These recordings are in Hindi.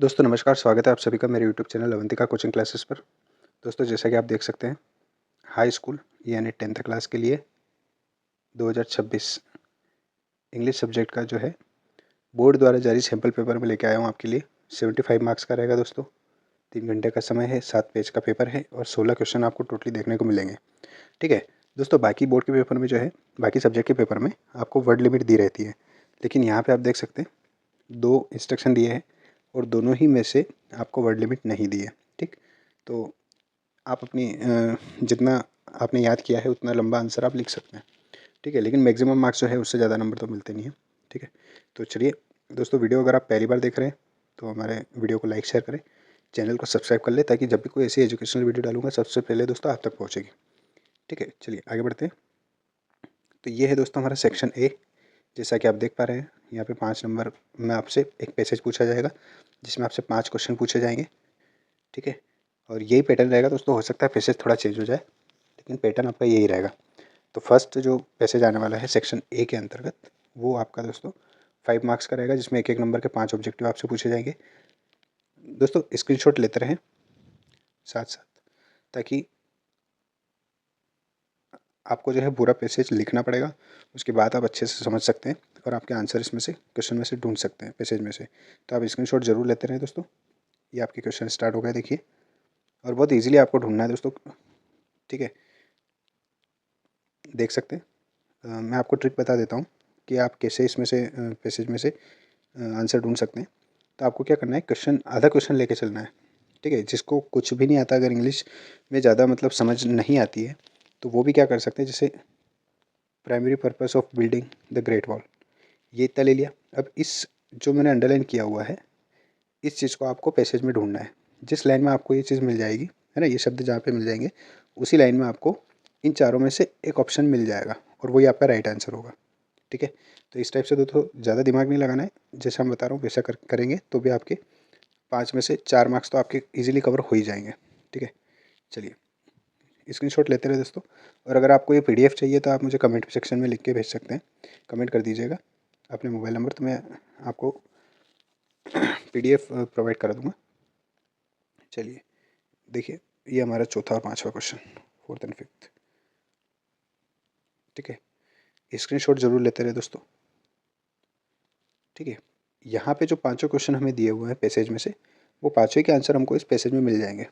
दोस्तों नमस्कार, स्वागत है आप सभी का मेरे YouTube channel Avantika coaching classes पर। दोस्तों जैसा कि आप देख सकते हैं, हाई स्कूल यानी 10th क्लास के लिए 2026 इंग्लिश सब्जेक्ट का जो है बोर्ड द्वारा जारी सैम्पल पेपर में लेके आया हूँ आपके लिए। 75 मार्क्स का रहेगा दोस्तों। 3 घंटे का समय है, 7 पेज का पेपर है और 16 क्वेश्चन आपको टोटली देखने को मिलेंगे। ठीक है दोस्तों, बाकी बोर्ड के पेपर में जो है, बाकी सब्जेक्ट के पेपर में आपको वर्ड लिमिट दी रहती है, लेकिन यहाँ पर आप देख सकते हैं 2 इंस्ट्रक्शन दिए हैं और दोनों ही में से आपको वर्ड लिमिट नहीं दी है। ठीक, तो आप अपनी जितना आपने याद किया है उतना लंबा आंसर आप लिख सकते हैं। ठीक है, लेकिन मैक्सिमम मार्क्स जो है उससे ज़्यादा नंबर तो मिलते नहीं हैं। ठीक है, तो चलिए दोस्तों, वीडियो अगर आप पहली बार देख रहे हैं तो हमारे वीडियो को लाइक शेयर करें, चैनल को सब्सक्राइब कर ले, ताकि जब भी कोई ऐसी एजुकेशनल वीडियो डालूंगा सबसे पहले दोस्तों आप तक पहुँचेगी। ठीक है, चलिए आगे बढ़ते हैं। तो ये है दोस्तों हमारा सेक्शन ए। जैसा कि आप देख पा रहे हैं, यहाँ पे 5 नंबर में आपसे एक पैसेज पूछा जाएगा जिसमें आपसे 5 क्वेश्चन पूछे जाएंगे। ठीक है, और यही पैटर्न रहेगा दोस्तों। हो सकता है पैसेज थोड़ा चेंज हो जाए, लेकिन पैटर्न आपका यही रहेगा। तो फर्स्ट जो पैसेज आने वाला है सेक्शन ए के अंतर्गत, वो आपका दोस्तों 5 मार्क्स का रहेगा, जिसमें एक एक नंबर के 5 ऑब्जेक्टिव आपसे पूछे जाएंगे। दोस्तों स्क्रीनशॉट लेते रहें साथ साथ, ताकि आपको जो है पूरा पैसेज लिखना पड़ेगा, उसके बाद आप अच्छे से समझ सकते हैं और आपके आंसर इसमें से क्वेश्चन में से ढूंढ सकते हैं पैसेज में से। तो आप स्क्रीनशॉट जरूर लेते रहें दोस्तों। ये आपके क्वेश्चन स्टार्ट हो गए, देखिए, और बहुत ईजिली आपको ढूंढना है दोस्तों। ठीक है, देख सकते हैं। मैं आपको ट्रिक बता देता हूँ कि आप कैसे इसमें से पैसेज में से आंसर ढूंढ सकते हैं। तो आपको क्या करना है, क्वेश्चन आधा क्वेश्चन लेके चलना है। ठीक है, जिसको कुछ भी नहीं आता, अगर इंग्लिश में ज़्यादा मतलब समझ नहीं आती है, तो वो भी क्या कर सकते हैं, जैसे primary purpose of building the great wall, ये इतना ले लिया। अब इस जो मैंने अंडरलाइन किया हुआ है, इस चीज़ को आपको पैसेज में ढूंढना है। जिस लाइन में आपको ये चीज़ मिल जाएगी, है ना, ये शब्द जहाँ पे मिल जाएंगे, उसी लाइन में आपको इन चारों में से एक ऑप्शन मिल जाएगा और वही आपका राइट आंसर होगा। ठीक है, तो इस टाइप से दोस्तों ज़्यादा दिमाग नहीं लगाना है, जैसा मैं बता रहा हूँ वैसा करेंगे तो भी आपके 5 में से 4 मार्क्स तो आपके ईजिली कवर हो ही जाएंगे। ठीक है, चलिए स्क्रीनशॉट लेते रहे दोस्तों। और अगर आपको ये पीडीएफ चाहिए तो आप मुझे कमेंट सेक्शन में लिख के भेज सकते हैं, कमेंट कर दीजिएगा अपने मोबाइल नंबर, तो मैं आपको पीडीएफ प्रोवाइड करा दूँगा। चलिए देखिए, ये हमारा चौथा और पाँचवा क्वेश्चन, 4th एंड 5th। ठीक है, स्क्रीनशॉट जरूर लेते रहे दोस्तों। ठीक है, यहाँ पे जो पांचों क्वेश्चन हमें दिए हुए हैं पैसेज में से, वो पांचों के आंसर हमको इस पैसेज में मिल जाएंगे।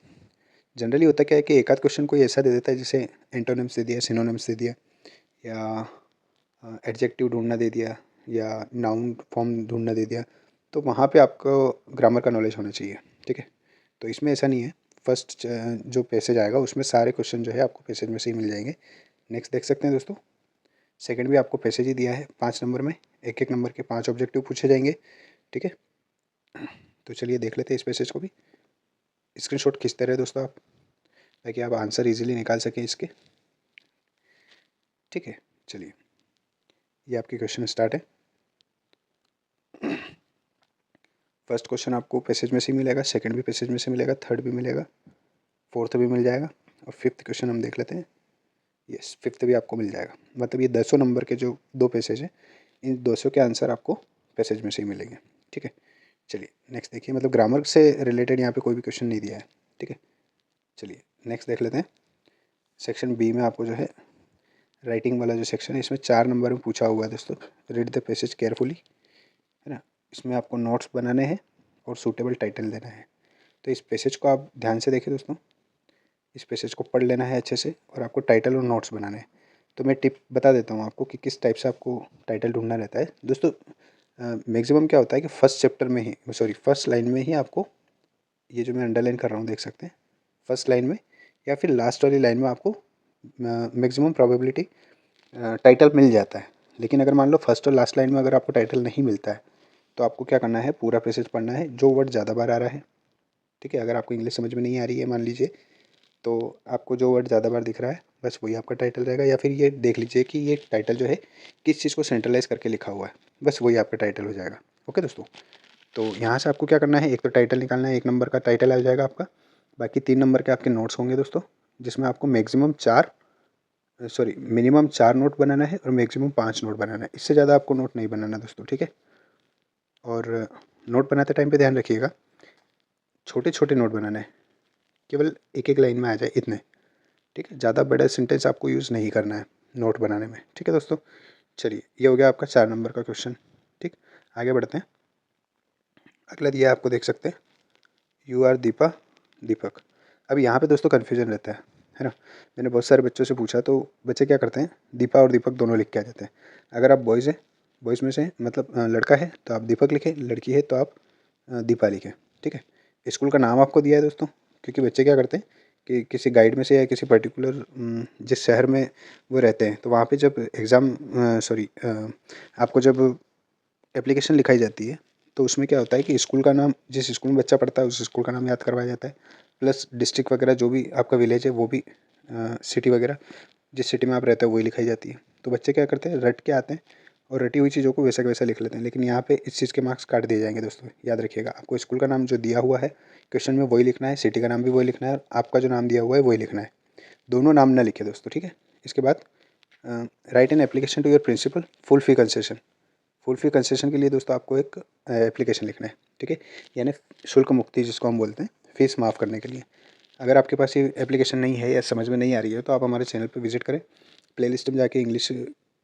जनरली होता क्या है कि एक आध क्वेश्चन कोई ऐसा दे देता है जैसे एंटोनिम्स दे दिया, सिनोनिम्स दे दिया, या एडजेक्टिव ढूंढना दे दिया, या नाउन फॉर्म ढूंढना दे दिया, तो वहाँ पे आपको ग्रामर का नॉलेज होना चाहिए। ठीक है, तो इसमें ऐसा नहीं है। फर्स्ट जो पैसेज आएगा उसमें सारे क्वेश्चन जो है आपको पैसेज में से ही मिल जाएंगे। नेक्स्ट देख सकते हैं दोस्तों, सेकंड भी आपको पैसेज ही दिया है 5 नंबर में, एक एक नंबर के 5 ऑब्जेक्टिव पूछे जाएंगे। ठीक है, तो चलिए देख लेते हैं इस पैसेज को भी। स्क्रीनशॉट खींचते रहे दोस्तों आप, ताकि आप आंसर इजीली निकाल सकें इसके। ठीक है, चलिए ये आपके क्वेश्चन स्टार्ट है। फर्स्ट क्वेश्चन आपको पैसेज में से मिलेगा, सेकंड भी पैसेज में से मिलेगा, थर्ड भी मिलेगा, फोर्थ भी मिल जाएगा, और फिफ्थ क्वेश्चन हम देख लेते हैं। यस, फिफ्थ भी आपको मिल जाएगा। मतलब ये 200 नंबर के जो 2 पैसेज हैं, इन 200 के आंसर आपको पैसेज में से ही मिलेंगे। ठीक है, चलिए नेक्स्ट देखिए, मतलब ग्रामर से रिलेटेड यहाँ पे कोई भी क्वेश्चन नहीं दिया है। ठीक है, चलिए नेक्स्ट देख लेते हैं। सेक्शन बी में आपको जो है राइटिंग वाला जो सेक्शन है, इसमें 4 नंबर में पूछा हुआ है दोस्तों। रीड द पैसेज केयरफुली, है ना। इसमें आपको नोट्स बनाने हैं और सूटेबल टाइटल देना है। तो इस पैसेज को आप ध्यान से देखें दोस्तों, इस पैसेज को पढ़ लेना है अच्छे से, और आपको टाइटल और नोट्स बनाने हैं। तो मैं टिप बता देता हूँ आपको कि किस टाइप से आपको टाइटल ढूंढना रहता है दोस्तों। मैक्सिमम क्या होता है कि फर्स्ट चैप्टर में ही, सॉरी फर्स्ट लाइन में ही आपको, ये जो मैं अंडरलाइन कर रहा हूँ देख सकते हैं, फर्स्ट लाइन में या फिर लास्ट वाली लाइन में आपको मैक्सिमम प्रोबेबिलिटी टाइटल मिल जाता है। लेकिन अगर मान लो फर्स्ट और लास्ट लाइन में अगर आपको टाइटल नहीं मिलता है, तो आपको क्या करना है, पूरा पैसेज पढ़ना है जो वर्ड ज़्यादा बार आ रहा है। ठीक है, अगर आपको इंग्लिश समझ में नहीं आ रही है मान लीजिए, तो आपको जो वर्ड ज़्यादा बार दिख रहा है बस वही आपका टाइटल रहेगा। या फिर ये देख लीजिए कि ये टाइटल जो है किस चीज़ को सेंट्रलाइज करके लिखा हुआ है, बस वही आपका टाइटल हो जाएगा। ओके दोस्तों, तो यहाँ से आपको क्या करना है, एक तो टाइटल निकालना है, 1 नंबर का टाइटल आ जाएगा आपका। बाकी 3 नंबर के आपके नोट्स होंगे दोस्तों, जिसमें आपको मिनिमम 4 नोट बनाना है और मैक्सिमम 5 नोट बनाना है। इससे ज़्यादा आपको नोट नहीं बनाना दोस्तों। ठीक है, और नोट बनाते टाइम पे ध्यान रखिएगा छोटे छोटे नोट बनाने हैं, केवल एक एक लाइन में आ जाए इतने, ठीक है। ज़्यादा बड़ा सेंटेंस आपको यूज़ नहीं करना है नोट बनाने में, ठीक है दोस्तों। चलिए, ये हो गया आपका 4 नंबर का क्वेश्चन, ठीक। आगे बढ़ते हैं। अगला दिया आपको, देख सकते हैं, यू आर दीपक। अब यहाँ पे दोस्तों कन्फ्यूजन रहता है ना। मैंने बहुत सारे बच्चों से पूछा तो बच्चे क्या करते हैं, दीपा और दीपक दोनों लिख के आ जाते हैं। अगर आप बॉयज़ हैं, बॉयज़ में से मतलब लड़का है तो आप दीपक लिखें, लड़की है तो आप दीपा लिखें, ठीक है। स्कूल का नाम आपको दिया है दोस्तों, क्योंकि बच्चे क्या करते हैं कि किसी गाइड में से या किसी पर्टिकुलर जिस शहर में वो रहते हैं, तो वहाँ पे जब एग्ज़ाम आपको जब एप्लीकेशन लिखाई जाती है, तो उसमें क्या होता है कि स्कूल का नाम, जिस स्कूल में बच्चा पढ़ता है उस स्कूल का नाम याद करवाया जाता है, प्लस डिस्ट्रिक्ट वगैरह जो भी आपका विलेज है वो भी, सिटी वगैरह जिस सिटी में आप रहते हो वही लिखाई जाती है। तो बच्चे क्या करते हैं, रट के आते हैं और रटी हुई चीज़ों को वैसा का वैसा लिख लेते हैं, लेकिन यहाँ पे इस चीज़ के मार्क्स काट दिए जाएंगे दोस्तों। याद रखिएगा, आपको स्कूल का नाम जो दिया हुआ है क्वेश्चन में वही लिखना है, सिटी का नाम भी वही लिखना है, और आपका जो नाम दिया हुआ है वही लिखना है। दोनों नाम ना लिखे दोस्तों, ठीक है। इसके बाद write an application to your principal full fee concession. Full fee concession के लिए दोस्तों आपको एक एप्लीकेशन लिखना है, ठीक है। यानी शुल्क मुक्ति जिसको हम बोलते हैं, फ़ीस माफ़ करने के लिए। अगर आपके पास ये एप्लीकेशन नहीं है या समझ में नहीं आ रही है तो आप हमारे चैनल पर विजिट करें। प्लेलिस्ट में जाके इंग्लिश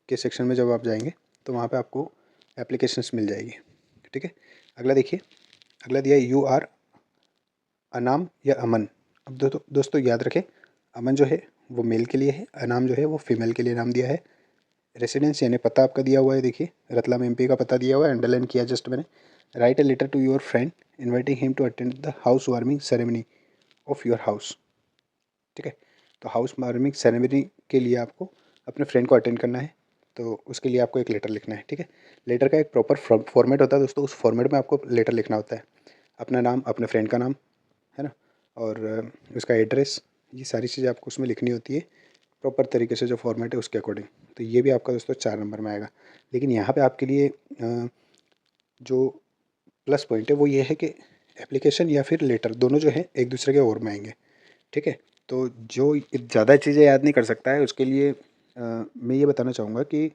के सेक्शन में जब आप जाएंगे तो वहाँ पे आपको एप्लीकेशंस मिल जाएगी, ठीक है। अगला देखिए, अगला दिया यू आर अनाम या अमन। अब दोस्तों याद रखें, अमन जो है वो मेल के लिए है, अनाम जो है वो फीमेल के लिए नाम दिया है। रेसिडेंस यानी पता आपका दिया हुआ है, देखिए रतलाम एमपी का पता दिया हुआ है, अंडरलाइन किया जस्ट मैंने। Write a letter to your friend inviting him to attend the house warming ceremony of your house, ठीक है। तो हाउस वार्मिंग सेरेमनी के लिए आपको अपने फ्रेंड को अटेंड करना है, तो उसके लिए आपको एक लेटर लिखना है, ठीक है। लेटर का एक प्रॉपर फॉर्मेट होता है दोस्तों, उस फॉर्मेट में आपको लेटर लिखना होता है। अपना नाम, अपने फ्रेंड का नाम, है ना, और उसका एड्रेस, ये सारी चीज़ें आपको उसमें लिखनी होती है प्रॉपर तरीके से, जो फॉर्मेट है उसके अकॉर्डिंग। तो ये भी आपका दोस्तों 4 नंबर में आएगा। लेकिन यहाँ पे आपके लिए जो प्लस पॉइंट है वो ये है कि एप्लीकेशन या फिर लेटर दोनों जो है एक दूसरे के ओर में आएंगे, ठीक है। तो जो ज़्यादा चीज़ें याद नहीं कर सकता है उसके लिए मैं ये बताना चाहूँगा कि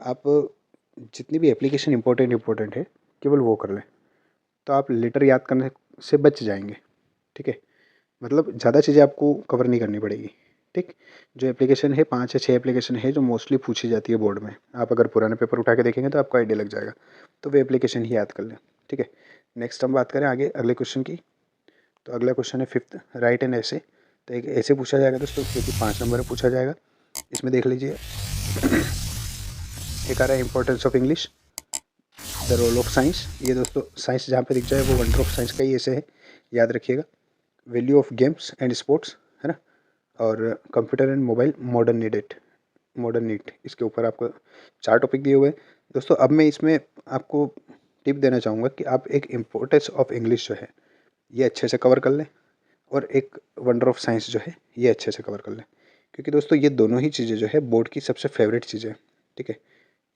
आप जितनी भी एप्लीकेशन इंपॉर्टेंट है केवल वो कर लें, तो आप लेटर याद करने से बच जाएंगे, ठीक है। मतलब ज़्यादा चीज़ें आपको कवर नहीं करनी पड़ेगी, ठीक। जो एप्लीकेशन है, 5 या 6 एप्लीकेशन है जो मोस्टली पूछी जाती है बोर्ड में, आप अगर पुराने पेपर उठा के देखेंगे तो आपको आइडिया लग जाएगा, तो वो एप्लीकेशन ही याद कर लें, ठीक है। नेक्स्ट हम बात करें आगे अगले क्वेश्चन की। तो अगला क्वेश्चन है 5th, राइट एन ऐसे। तो एक ऐसे पूछा जाएगा दोस्तों, क्योंकि 5 नंबर में पूछा जाएगा। इसमें देख लीजिए, एक आ रहा है importance of English, the role of science. ये दोस्तों साइंस जहाँ पे दिख जाए वो वंडर ऑफ साइंस का ही ऐसे है, याद रखिएगा। Value of games and sports, है ना, और computer and mobile modern need, इसके ऊपर आपको 4 टॉपिक दिए हुए हैं दोस्तों। अब मैं इसमें आपको टिप देना चाहूँगा कि आप एक इम्पोर्टेंस ऑफ इंग्लिश जो है ये अच्छे से कवर कर लें, और एक वंडर ऑफ साइंस जो है ये अच्छे से कवर कर लें, क्योंकि दोस्तों ये दोनों ही चीज़ें जो है बोर्ड की सबसे फेवरेट चीज़ें हैं, ठीक है।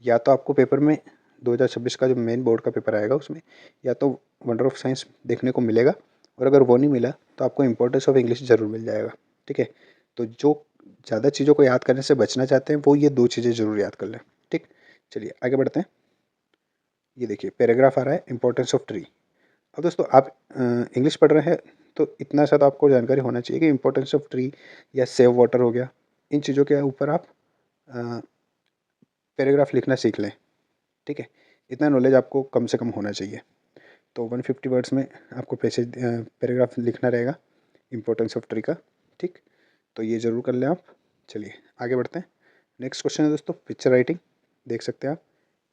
या तो आपको पेपर में 2026 का जो मेन बोर्ड का पेपर आएगा उसमें या तो वंडर ऑफ साइंस देखने को मिलेगा, और अगर वो नहीं मिला तो आपको इंपॉर्टेंस ऑफ इंग्लिश ज़रूर मिल जाएगा, ठीक है। तो जो ज़्यादा चीज़ों को याद करने से बचना चाहते हैं वो ये 2 चीज़ें ज़रूर याद कर लें, ठीक। चलिए आगे बढ़ते हैं। ये देखिए पैराग्राफ आ रहा है इंपॉर्टेंस ऑफ ट्री। अब दोस्तों आप इंग्लिश पढ़ रहे हैं तो इतना सा तो आपको जानकारी होना चाहिए कि इंपॉर्टेंस ऑफ ट्री या सेव वाटर हो गया, इन चीज़ों के ऊपर आप पैराग्राफ लिखना सीख लें, ठीक है। इतना नॉलेज आपको कम से कम होना चाहिए। तो 150 वर्ड्स में आपको पैराग्राफ लिखना रहेगा इंपॉर्टेंस ऑफ ट्री का, ठीक। तो ये ज़रूर कर लें आप। चलिए आगे बढ़ते हैं। नेक्स्ट क्वेश्चन है दोस्तों पिक्चर राइटिंग। देख सकते हैं आप,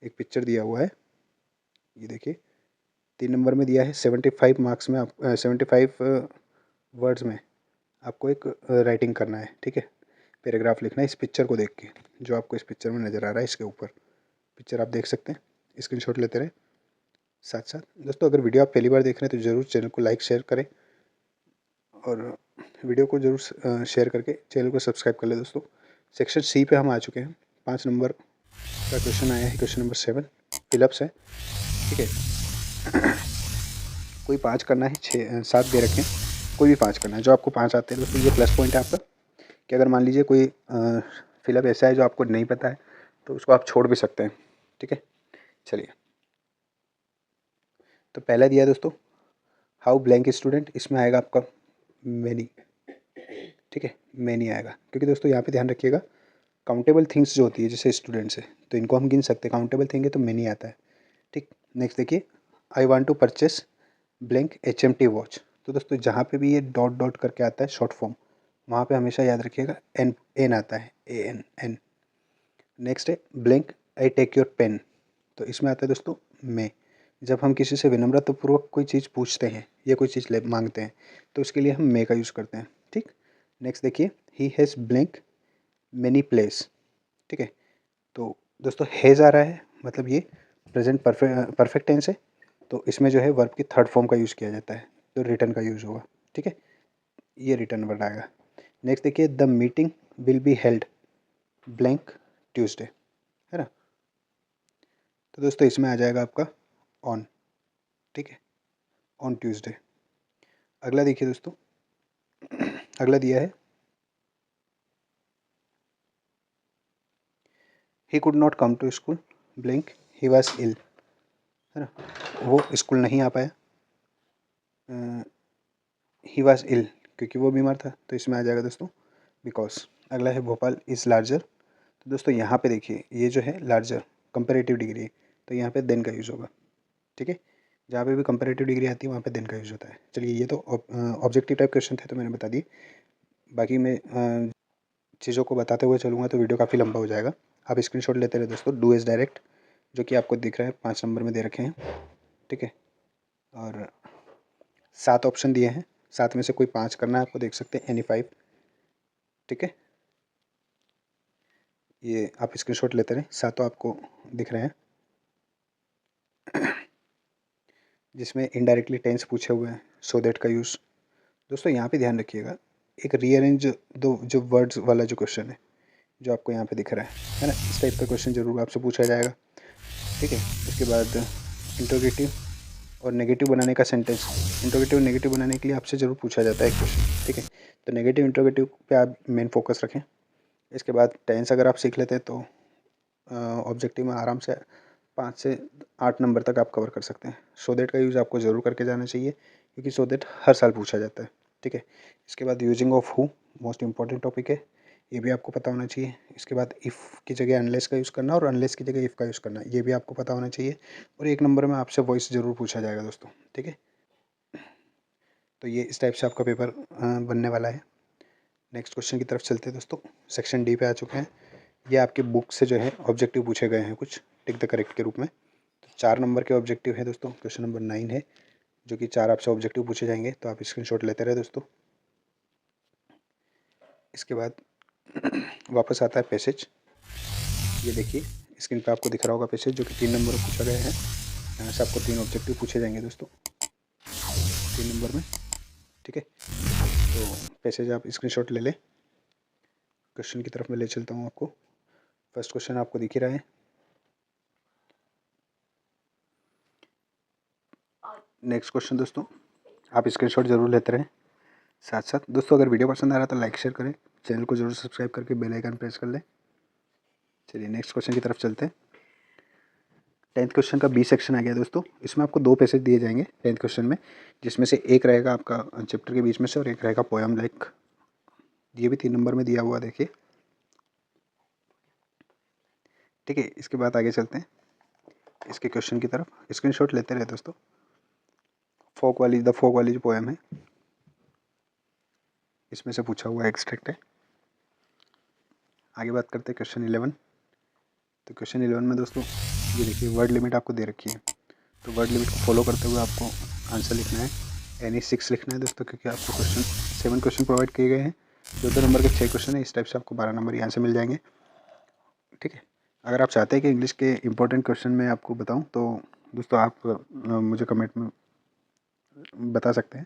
एक पिक्चर दिया हुआ है, ये देखिए 3 नंबर में दिया है। 75 मार्क्स में आप 75 वर्ड्स में आपको एक राइटिंग करना है, ठीक है। पैराग्राफ लिखना है इस पिक्चर को देख के, जो आपको इस पिक्चर में नज़र आ रहा है। इसके ऊपर पिक्चर आप देख सकते हैं, स्क्रीनशॉट लेते रहे। साथ साथ दोस्तों अगर वीडियो आप पहली बार देख रहे हैं तो ज़रूर चैनल को लाइक शेयर करें, और वीडियो को ज़रूर शेयर करके चैनल को सब्सक्राइब कर लें दोस्तों। सेक्शन सी पे हम आ चुके हैं। 5 नंबर का क्वेश्चन आया है, क्वेश्चन नंबर 7 फिलअप्स है, ठीक है। कोई 5 करना है, 7 दे रखें, कोई भी 5 करना है, जो आपको 5 आते हैं दोस्तों ये प्लस पॉइंट है आपका। कि अगर मान लीजिए कोई फिलअप ऐसा है जो आपको नहीं पता है तो उसको आप छोड़ भी सकते हैं, ठीक है। चलिए, तो पहला दिया है दोस्तों हाउ ब्लैंक स्टूडेंट, इसमें आएगा आपका मैनी, ठीक है, मैनी आएगा, क्योंकि दोस्तों यहाँ पे ध्यान रखिएगा काउंटेबल थिंग्स जो होती है जैसे स्टूडेंट्स है तो इनको हम गिन सकते हैं, काउंटेबल थिंग है तो मैनी आता है, ठीक। नेक्स्ट देखिए, I want to purchase blank HMT watch, तो दोस्तों जहाँ पे भी ये डॉट डॉट करके आता है शॉर्ट फॉर्म, वहाँ पे हमेशा याद रखिएगा एन, एन आता है, AN, एन। नेक्स्ट है blank I take your pen, तो इसमें आता है दोस्तों मैं, जब हम किसी से विनम्रतापूर्वक कोई चीज़ पूछते हैं या कोई चीज़ ले मांगते हैं तो उसके लिए हम मे का यूज़ करते हैं, ठीक। नेक्स्ट देखिए, he has blank many place, ठीक है, तो दोस्तों हैज़ आ रहा है मतलब ये प्रेजेंट परफेक्ट टेंस है, तो इसमें जो है वर्ब की थर्ड फॉर्म का यूज़ किया जाता है, तो रिटर्न का यूज़ होगा, ठीक है, ये रिटर्न वर्ड आएगा। नेक्स्ट देखिए, the meeting will be held blank Tuesday, है ना, तो दोस्तों इसमें आ जाएगा आपका ऑन, ठीक है, ऑन ट्यूसडे। अगला देखिए दोस्तों, अगला दिया है he could not come to school blank he was ill, है ना, वो स्कूल नहीं आ पाया, ही वॉज इल क्योंकि वो बीमार था, तो इसमें आ जाएगा दोस्तों बिकॉज। अगला है भोपाल इज़ लार्जर, तो दोस्तों यहाँ पे देखिए ये जो है लार्जर कंपेरेटिव डिग्री, तो यहाँ पे देन का यूज़ होगा, ठीक है, जहाँ पे भी कंपेरेटिव डिग्री आती है वहाँ पे देन का यूज़ होता है। चलिए ये तो ऑब्जेक्टिव टाइप क्वेश्चन थे तो मैंने बता दिए, बाकी मैं चीज़ों को बताते हुए चलूँगा तो वीडियो काफ़ी लंबा हो जाएगा। आप स्क्रीनशॉट लेते रहे दोस्तों, डू एज डायरेक्ट जो कि आपको दिख रहा है 5 नंबर में दे रखे हैं, ठीक है, और 7 ऑप्शन दिए हैं, 7 में से कोई 5 करना है आपको, देख सकते हैं एनी 5, ठीक है, ये आप स्क्रीनशॉट लेते रहें, सातों आपको दिख रहे हैं जिसमें इनडायरेक्टली टेंस पूछे हुए हैं, सो दैट का यूज़। दोस्तों यहाँ पे ध्यान रखिएगा, एक रीअरेंज दो जो वर्ड्स वाला जो क्वेश्चन है जो आपको यहाँ पे दिख रहा है ना, इस टाइप का क्वेश्चन जरूर आपसे पूछा जाएगा, ठीक है। उसके बाद इंट्रोगेटिव और नेगेटिव बनाने का सेंटेंस, इंट्रोगेटिव नेगेटिव बनाने के लिए आपसे ज़रूर पूछा जाता है क्वेश्चन, ठीक है, तो नेगेटिव इंट्रोगेटिव पे आप मेन फोकस रखें। इसके बाद टेंस अगर आप सीख लेते हैं तो ऑब्जेक्टिव में आराम से 5 से 8 नंबर तक आप कवर कर सकते हैं। सो दैट का यूज़ आपको ज़रूर करके जाना चाहिए क्योंकि सो दैट हर साल पूछा जाता है, ठीक है। इसके बाद using of who most important topic है, ये भी आपको पता होना चाहिए। इसके बाद इफ़ की जगह अनलेस का यूज़ करना और अनलेस की जगह इफ़ का यूज़ करना, ये भी आपको पता होना चाहिए। और 1 नंबर में आपसे वॉइस ज़रूर पूछा जाएगा दोस्तों, ठीक है। तो ये इस टाइप से आपका पेपर बनने वाला है। नेक्स्ट क्वेश्चन की तरफ चलते हैं दोस्तों, सेक्शन डी पे आ चुके हैं। ये आपके बुक से जो है ऑब्जेक्टिव पूछे गए हैं कुछ टिक द करेक्ट के रूप में। तो 4 नंबर के ऑब्जेक्टिव है दोस्तों, क्वेश्चन नंबर 9 है जो कि 4 आपसे ऑब्जेक्टिव पूछे जाएंगे, तो आप स्क्रीनशॉट लेते रहे दोस्तों। इसके बाद वापस आता है पैसेज, ये देखिए स्क्रीन पे आपको दिख रहा होगा पैसेज जो कि 3 नंबर में पूछा गया है। यहाँ से आपको 3 ऑब्जेक्टिव पूछे जाएंगे दोस्तों 3 नंबर में, ठीक है। तो पैसेज आप स्क्रीनशॉट ले लें। क्वेश्चन की तरफ मैं ले चलता हूँ आपको। फर्स्ट क्वेश्चन आपको दिख ही रहा है, नेक्स्ट क्वेश्चन दोस्तों आप स्क्रीनशॉट जरूर लेते रहें। साथ साथ दोस्तों अगर वीडियो पसंद आ रहा है तो लाइक शेयर करें, चैनल को जरूर सब्सक्राइब करके बेल आइकन प्रेस कर लें। चलिए नेक्स्ट क्वेश्चन की तरफ चलते हैं। 10th क्वेश्चन का बी सेक्शन आ गया दोस्तों, इसमें आपको 2 पैसेज दिए जाएंगे 10th क्वेश्चन में, जिसमें से एक रहेगा आपका चैप्टर के बीच में से और एक रहेगा पोएम लाइक, ये भी 3 नंबर में दिया हुआ देखिए, ठीक है। इसके बाद आगे चलते हैं इसके क्वेश्चन की तरफ, स्क्रीनशॉट लेते रहे दोस्तों। द फोक वाली जो पोएम है इसमें से पूछा हुआ एक्सट्रैक्ट है। आगे बात करते हैं क्वेश्चन 11। तो क्वेश्चन 11 में दोस्तों ये देखिए वर्ड लिमिट आपको दे रखी है, तो वर्ड लिमिट को फॉलो करते हुए आपको आंसर लिखना है, यानी 6 लिखना है दोस्तों, क्योंकि आपको 7 क्वेश्चन प्रोवाइड किए गए हैं, 2 नंबर के 6 क्वेश्चन है, इस टाइप से आपको 12 नंबर यहाँ से मिल जाएंगे, ठीक है। अगर आप चाहते हैं कि इंग्लिश के इंपॉर्टेंट क्वेश्चन मैं आपको बताऊँ तो दोस्तों आप मुझे कमेंट में बता सकते हैं,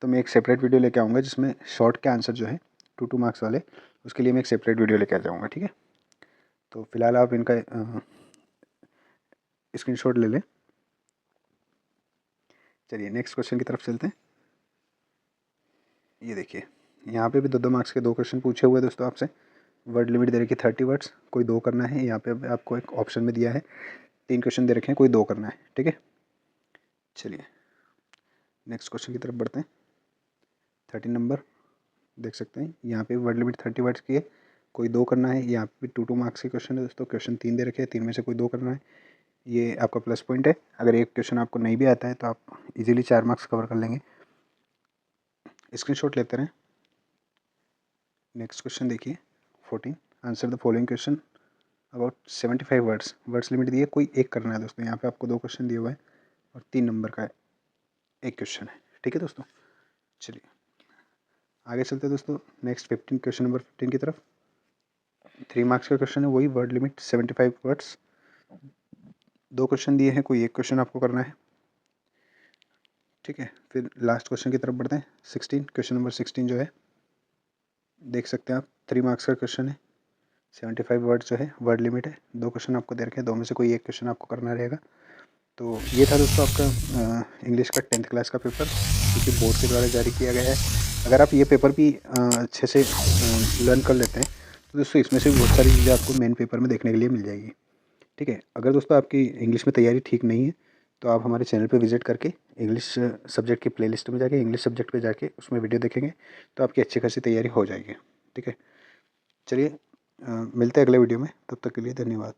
तो मैं एक सेपरेट वीडियो लेके आऊँगा जिसमें शॉर्ट के आंसर जो है 2 मार्क्स वाले, उसके लिए मैं एक सेपरेट वीडियो लेके आ जाऊँगा, ठीक है। तो फिलहाल आप इनका स्क्रीनशॉट ले लें। चलिए नेक्स्ट क्वेश्चन की तरफ चलते हैं। ये देखिए यहाँ पे भी 2 मार्क्स के 2 क्वेश्चन पूछे हुए दोस्तों आपसे। वर्ड लिमिट दे रखी है 30 वर्ड्स, कोई 2 करना है, यहाँ पे आपको एक ऑप्शन में दिया है 3 क्वेश्चन दे रखे हैं, कोई 2 करना है, ठीक है। चलिए नेक्स्ट क्वेश्चन की तरफ बढ़ते हैं। 13 नंबर देख सकते हैं, यहाँ पे वर्ड लिमिट 30 वर्ड्स की है, कोई दो करना है। यहाँ पे 2 मार्क्स के क्वेश्चन है दोस्तों, क्वेश्चन 3 दे रखे हैं, 3 में से कोई दो करना है, ये आपका प्लस पॉइंट है। अगर एक क्वेश्चन आपको नहीं भी आता है तो आप इजीली 4 मार्क्स कवर कर लेंगे। स्क्रीनशॉट लेते रहें। नेक्स्ट क्वेश्चन देखिए 14, answer the following question about 75 words limit दी है, कोई एक करना है दोस्तों। यहाँ पे आपको 2 क्वेश्चन दिए हुए हैं और 3 नंबर का एक क्वेश्चन है। ठीक है दोस्तों, चलिए आगे चलते हैं दोस्तों। नेक्स्ट 15 क्वेश्चन नंबर 15 की तरफ। 3 मार्क्स का क्वेश्चन है, वही वर्ड लिमिट 75 वर्ड्स। 2 क्वेश्चन दिए हैं, कोई एक क्वेश्चन आपको करना है। ठीक है, फिर लास्ट क्वेश्चन की तरफ बढ़ते हैं। 16 क्वेश्चन नंबर 16 जो है देख सकते हैं आप, 3 मार्क्स का क्वेश्चन है, 75 वर्ड जो है वर्ड लिमिट है। 2 क्वेश्चन आपको दे रखे हैं, 2 में से कोई एक क्वेश्चन आपको करना रहेगा। तो ये था दोस्तों आपका इंग्लिश का 10th क्लास का पेपर, जो कि बोर्ड के द्वारा जारी किया गया है। अगर आप ये पेपर भी अच्छे से लर्न कर लेते हैं तो दोस्तों इसमें से बहुत सारी चीज़ें आपको मेन पेपर में देखने के लिए मिल जाएगी। ठीक है, अगर दोस्तों आपकी इंग्लिश में तैयारी ठीक नहीं है तो आप हमारे चैनल पे विजिट करके इंग्लिश सब्जेक्ट की प्लेलिस्ट में जाके इंग्लिश सब्जेक्ट पे जाके उसमें वीडियो देखेंगे तो आपकी अच्छी खासी तैयारी हो जाएगी। ठीक है, चलिए मिलते हैं अगले वीडियो में, तब तक के लिए धन्यवाद।